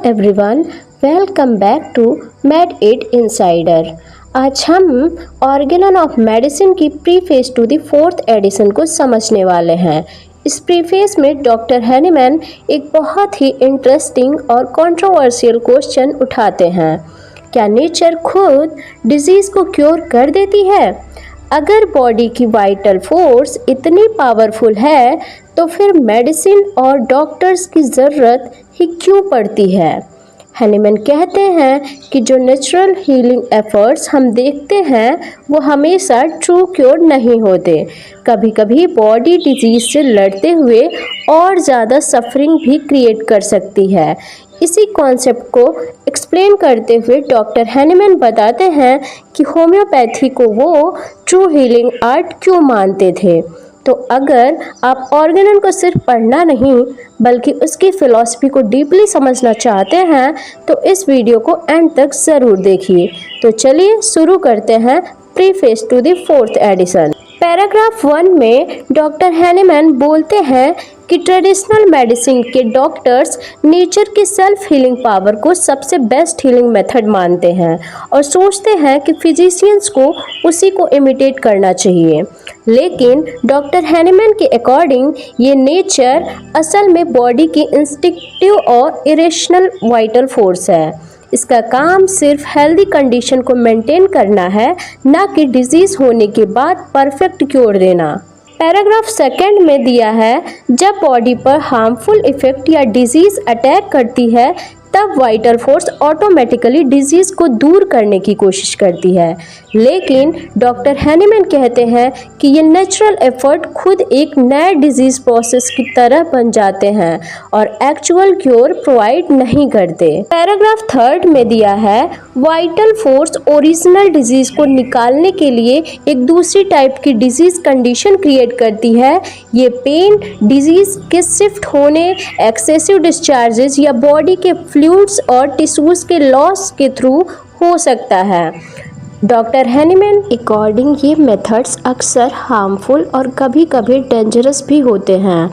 Everyone, welcome back to मेड8 insider. आज हम ऑर्गेनन ऑफ मेडिसिन की preface to the 4th edition को समझने वाले हैं। इस प्रीफेस में डॉक्टर हैनीमैन एक बहुत ही इंटरेस्टिंग और कंट्रोवर्शियल क्वेश्चन उठाते हैं। क्या नेचर खुद डिजीज़ को क्योर कर देती है? अगर बॉडी की वाइटल फोर्स इतनी पावरफुल है तो फिर मेडिसिन और डॉक्टर्स की ज़रूरत ही क्यों पड़ती है? हैनीमैन कहते हैं कि जो नेचुरल हीलिंग एफर्ट्स हम देखते हैं वो हमेशा ट्रू क्योर नहीं होते। कभी कभी बॉडी डिजीज़ से लड़ते हुए और ज़्यादा सफरिंग भी क्रिएट कर सकती है। इसी कॉन्सेप्ट को एक्सप्लेन करते हुए डॉक्टर हैनीमैन बताते हैं कि होम्योपैथी को वो ट्रू हीलिंग आर्ट क्यों मानते थे। तो अगर आप ऑर्गेनन को सिर्फ पढ़ना नहीं बल्कि उसकी फ़िलॉसफी को डीपली समझना चाहते हैं तो इस वीडियो को एंड तक ज़रूर देखिए। तो चलिए शुरू करते हैं preface to the 4th edition. Paragraph 1 में डॉक्टर हैनीमैन बोलते हैं कि ट्रेडिशनल मेडिसिन के डॉक्टर्स नेचर की सेल्फ हीलिंग पावर को सबसे बेस्ट हीलिंग मेथड मानते हैं और सोचते हैं कि फिजिशियंस को उसी को इमिटेट करना चाहिए। लेकिन डॉक्टर हैनीमैन के अकॉर्डिंग ये नेचर असल में बॉडी की इंस्टिंक्टिव और इरेशनल वाइटल फोर्स है। इसका काम सिर्फ हेल्दी कंडीशन को मेंटेन करना है, ना कि डिजीज़ होने के बाद परफेक्ट क्योर देना। पैराग्राफ 2 में दिया है, जब बॉडी पर हार्मफुल इफेक्ट या डिजीज़ अटैक करती है तब वाइटल फोर्स ऑटोमेटिकली डिजीज़ को दूर करने की कोशिश करती है। लेकिन डॉक्टर हैनीमैन कहते हैं कि ये नेचुरल एफर्ट खुद एक नए डिजीज़ प्रोसेस की तरह बन जाते हैं और एक्चुअल क्योर प्रोवाइड नहीं करते। पैराग्राफ 3 में दिया है, वाइटल फोर्स ओरिजिनल डिजीज़ को निकालने के लिए एक दूसरी टाइप की डिजीज़ कंडीशन क्रिएट करती है। ये पेन डिजीज़ के शिफ्ट होने, एक्सेसिव डिस्चार्जेस या बॉडी के फ्लूइड्स और टिश्यूज़ के लॉस के थ्रू हो सकता है। डॉक्टर हैनीमैन अकॉर्डिंग ये मेथड्स अक्सर हार्मफुल और कभी कभी डेंजरस भी होते हैं।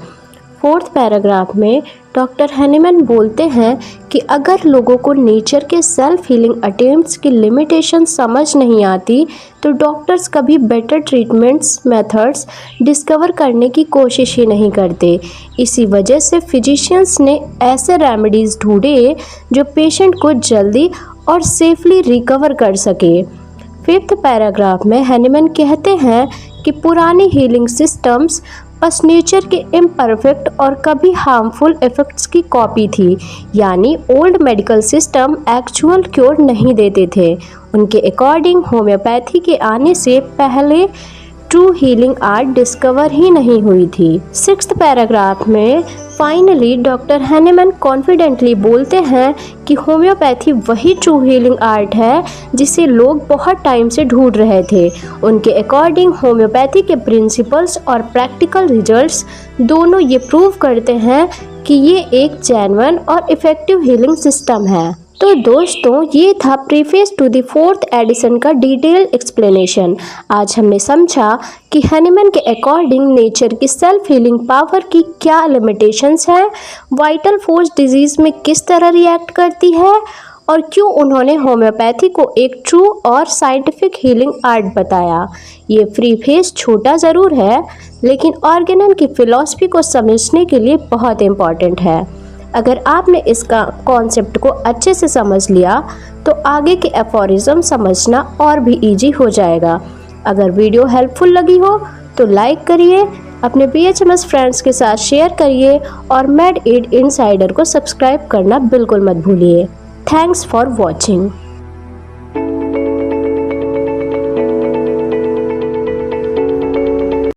4th पैराग्राफ में डॉक्टर हैनीमैन बोलते हैं कि अगर लोगों को नेचर के सेल्फ हीलिंग अटेम्प्ट्स की लिमिटेशन समझ नहीं आती तो डॉक्टर्स कभी बेटर ट्रीटमेंट्स मेथड्स डिस्कवर करने की कोशिश ही नहीं करते। इसी वजह से फिजिशियंस ने ऐसे रेमेडीज़ ढूंढे जो पेशेंट को जल्दी और सेफली रिकवर कर सके। 5th पैराग्राफ में हैनीमैन कहते हैं कि पुरानी हीलिंग सिस्टम्स बस नेचर के इम्परफेक्ट और कभी हार्मफुल इफ़ेक्ट्स की कॉपी थी, यानी old medical system actual cure नहीं देते थे। उनके अकॉर्डिंग होम्योपैथी के आने से पहले ट्रू हीलिंग आर्ट डिस्कवर ही नहीं हुई थी। 6th पैराग्राफ में फाइनली डॉक्टर हैनीमैन कॉन्फिडेंटली बोलते हैं कि होम्योपैथी वही ट्रू हीलिंग आर्ट है जिसे लोग बहुत टाइम से ढूंढ रहे थे। उनके अकॉर्डिंग होम्योपैथी के प्रिंसिपल्स और प्रैक्टिकल रिजल्ट्स दोनों ये प्रूव करते हैं कि ये एक जेन्युइन और इफ़ेक्टिव हीलिंग सिस्टम है। तो दोस्तों, ये था preface to the 4th edition का डिटेल एक्सप्लेनेशन। आज हमने समझा कि हैनीमैन के अकॉर्डिंग नेचर की सेल्फ हीलिंग पावर की क्या लिमिटेशंस हैं, वाइटल फोर्स डिजीज़ में किस तरह रिएक्ट करती है और क्यों उन्होंने होम्योपैथी को एक ट्रू और साइंटिफिक हीलिंग आर्ट बताया। ये प्रीफेस छोटा ज़रूर है लेकिन ऑर्गेनन की फ़िलॉसफी को समझने के लिए बहुत इम्पॉर्टेंट है। अगर आपने इसका कॉन्सेप्ट को अच्छे से समझ लिया तो आगे के एफोरिज्म समझना और भी इजी हो जाएगा। अगर वीडियो हेल्पफुल लगी हो तो लाइक करिए, अपने BHMS फ्रेंड्स के साथ शेयर करिए और मेड8 इनसाइडर को सब्सक्राइब करना बिल्कुल मत भूलिए। Thanks for watching.